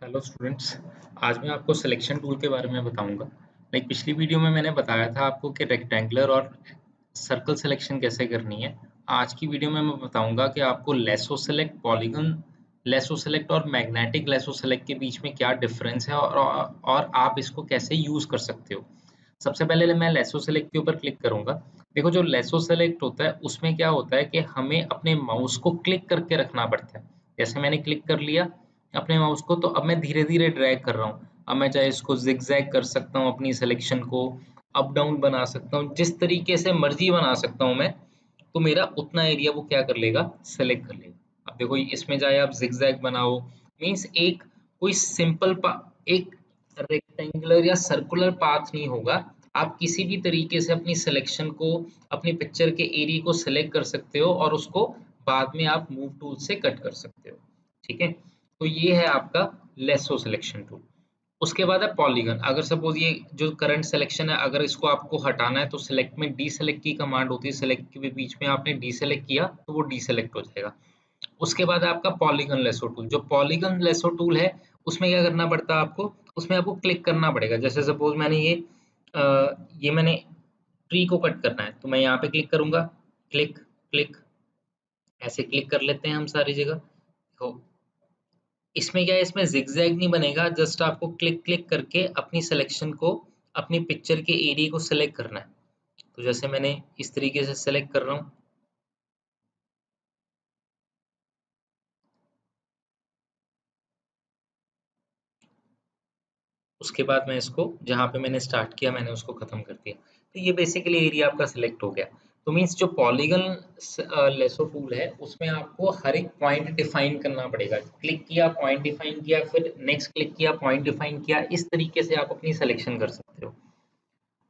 Hello students. आज मैं आपको सिलेक्शन टूल के बारे में बताऊंगा। पिछली वीडियो में मैंने बताया था आपको कि रेक्टेंगुलर और सर्कल सिलेक्शन कैसे करनी है। आज की वीडियो में मैं बताऊंगा कि आपको lasso select, polygon lasso select और मैग्नेटिक लेसो सेलेक्ट के बीच में क्या डिफरेंस है और आप इसको कैसे यूज कर सकते हो। सबसे पहले मैं लेसो सेलेक्ट के ऊपर क्लिक करूंगा। देखो, जो लेसो सेलेक्ट होता है उसमें क्या होता है कि हमें अपने माउस को क्लिक करके रखना पड़ता है। जैसे मैंने क्लिक कर लिया अपने माउस को, तो अब मैं धीरे धीरे ड्रैग कर रहा हूँ। अब मैं चाहे इसको जिगजैग कर सकता हूँ, अपनी सिलेक्शन को अप डाउन बना सकता हूँ, जिस तरीके से मर्जी बना सकता हूँ मैं। तो मेरा उतना एरिया वो क्या कर लेगा, सेलेक्ट कर लेगा। अब देखो, इसमें चाहे आप जिगजैग बनाओ, मीन्स एक कोई सिंपल एक रेक्टेंगुलर या सर्कुलर पाथ नहीं होगा। आप किसी भी तरीके से अपनी सिलेक्शन को, अपनी पिक्चर के एरिया को सिलेक्ट कर सकते हो और उसको बाद में आप मूव टूल से कट कर सकते हो। ठीक है, तो ये है आपका लेसो सिलेक्शन टूल। उसके बाद है पॉलीगन। अगर सपोज ये जो करंट सिलेक्शन है, अगर इसको आपको हटाना है तो सिलेक्ट में डी सेलेक्ट की कमांड होती है। सिलेक्ट के बीच में आपने डी सेलेक्ट किया तो वो डी सेलेक्ट हो जाएगा। उसके बाद है आपका पॉलीगन लेसो टूल। जो पॉलीगन लेसो टूल है उसमें क्या करना पड़ता है आपको, उसमें आपको क्लिक करना पड़ेगा। जैसे सपोज मैंने ये मैंने ट्री को कट करना है तो मैं यहाँ पे क्लिक करूंगा, क्लिक क्लिक, ऐसे क्लिक कर लेते हैं हम सारी जगह। तो इसमें क्या है, इसमें जिगजैग नहीं बनेगा, जस्ट आपको क्लिक क्लिक करके अपनी सिलेक्शन को, अपनी पिक्चर के एरिया को सिलेक्ट करना है। तो जैसे मैंने इस तरीके से सिलेक्ट कर रहा हूँ। उसके बाद मैं इसको जहाँ पे मैंने स्टार्ट किया मैंने उसको खत्म कर दिया। तो ये बेसिकली एरिया आपका सिलेक्ट हो गया। तो मीन्स जो पॉलीगन लेसो टूल है उसमें आपको हर एक पॉइंट डिफाइन करना पड़ेगा। क्लिक किया, पॉइंट डिफाइन किया, फिर नेक्स्ट क्लिक किया, पॉइंट डिफाइन किया। इस तरीके से आप अपनी सिलेक्शन कर सकते हो।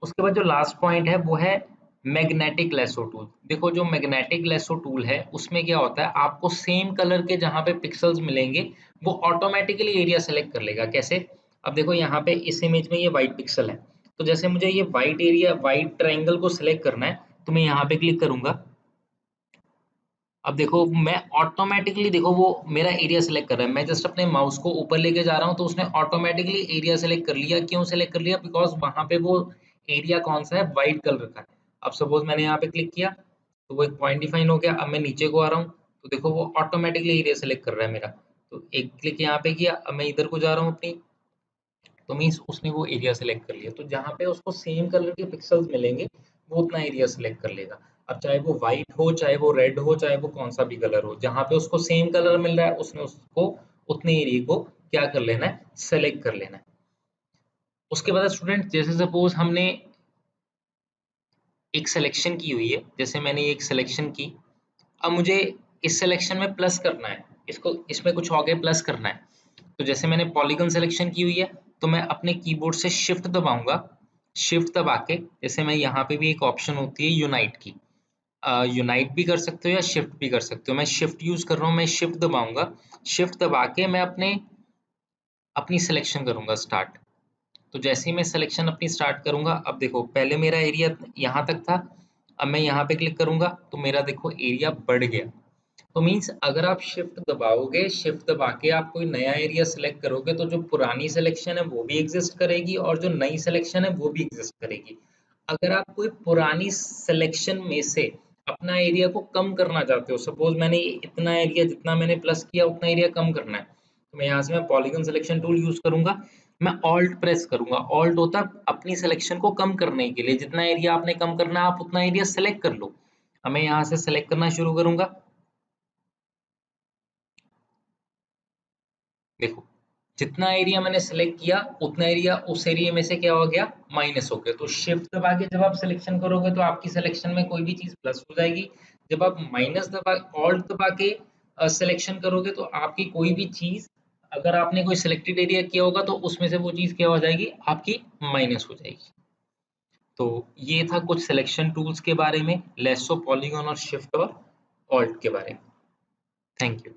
उसके बाद जो लास्ट पॉइंट है वो है मैग्नेटिक लेसो टूल। देखो, जो मैग्नेटिक लेसो टूल है उसमें क्या होता है, आपको सेम कलर के जहाँ पे पिक्सल्स मिलेंगे वो ऑटोमेटिकली एरिया सेलेक्ट कर लेगा। कैसे? अब देखो, यहाँ पे इस इमेज में ये व्हाइट पिक्सल है, तो जैसे मुझे ये व्हाइट एरिया, व्हाइट ट्रायंगल को सिलेक्ट करना है तो मैं यहाँ पे क्लिक करूंगा। अब देखो, मैं ऑटोमेटिकली, देखो वो मेरा एरिया सेलेक्ट कर रहा है। मैं जस्ट अपने माउस को ऊपर लेके जा रहा हूँ तो उसने ऑटोमेटिकली एरिया सेलेक्ट कर लिया। क्यों सेलेक्ट कर लिया? बिकॉज वहां पे वो एरिया कौन सा है, व्हाइट कलर का है। अब सपोज मैंने यहाँ पे क्लिक किया तो वो एक पॉइंट डिफाइन हो गया। अब मैं नीचे को आ रहा हूँ तो देखो वो ऑटोमेटिकली एरिया सेलेक्ट कर रहा है मेरा। तो एक क्लिक यहाँ पे किया, अब मैं इधर को जा रहा हूँ अपनी, तो मीन्स उसने वो एरिया सेलेक्ट कर लिया। तो जहाँ पे उसको सेम कलर के पिक्सल्स मिलेंगे वो उतना एरिया सेलेक्ट कर लेगा। अब चाहे वो व्हाइट हो, चाहे वो रेड हो, चाहे वो कौन सा भी कलर हो, जहाँ पे उसको सेम कलर मिल रहा है उसने उसको उतने एरिया को क्या कर लेना है, सेलेक्ट कर लेना है। उसके बाद स्टूडेंट, जैसे सपोज हमने एक सिलेक्शन की हुई है, जैसे मैंने एक सिलेक्शन की, अब मुझे इस सिलेक्शन में प्लस करना है, इसको इसमें कुछ आगे प्लस करना है। तो जैसे मैंने पॉलीगन सिलेक्शन की हुई है तो मैं अपने कीबोर्ड से शिफ्ट दबाऊंगा। शिफ्ट दबा के, जैसे मैं यहाँ पे भी एक ऑप्शन होती है यूनाइट की, यूनाइट भी कर सकते हो या शिफ्ट भी कर सकते हो। मैं शिफ्ट यूज कर रहा हूँ, मैं शिफ्ट दबाऊंगा। शिफ्ट दबा के मैं अपनी सिलेक्शन करूंगा स्टार्ट। तो जैसे ही मैं सिलेक्शन अपनी स्टार्ट करूंगा, अब देखो पहले मेरा एरिया यहाँ तक था, अब मैं यहाँ पे क्लिक करूंगा तो मेरा देखो एरिया बढ़ गया। तो मीन्स अगर आप शिफ्ट दबाओगे, शिफ्ट दबा के आप कोई नया एरिया सेलेक्ट करोगे तो जो पुरानी सिलेक्शन है वो भी एग्जिस्ट करेगी और जो नई सिलेक्शन है वो भी एग्जिस्ट करेगी। अगर आप कोई पुरानी सिलेक्शन में से अपना एरिया को कम करना चाहते हो, सपोज मैंने इतना एरिया, जितना मैंने प्लस किया उतना एरिया कम करना है, तो मैं यहाँ से मैं पॉलीगन सिलेक्शन टूल यूज करूंगा। मैं ऑल्ट प्रेस करूंगा। ऑल्ट होता है अपनी सिलेक्शन को कम करने के लिए, जितना एरिया आपने कम करना है आप उतना एरिया सेलेक्ट कर लो। अब मैं यहाँ से सेलेक्ट करना शुरू करूंगा। देखो, जितना एरिया मैंने सेलेक्ट किया उतना एरिया उस एरिया में से क्या हो गया, माइनस हो गया। तो शिफ्ट दबा के जब आप सिलेक्शन करोगे तो आपकी सिलेक्शन में कोई भी चीज प्लस हो जाएगी। जब आप माइनस दबा, ऑल्ट दबा के सिलेक्शन करोगे तो आपकी कोई भी चीज, अगर आपने कोई सिलेक्टेड एरिया किया होगा तो उसमें से वो चीज क्या हो जाएगी, आपकी माइनस हो जाएगी। तो ये था कुछ सिलेक्शन टूल्स के बारे में, लेसो, पॉलीगॉन और शिफ्ट और ऑल्ट के बारे में। Thank you.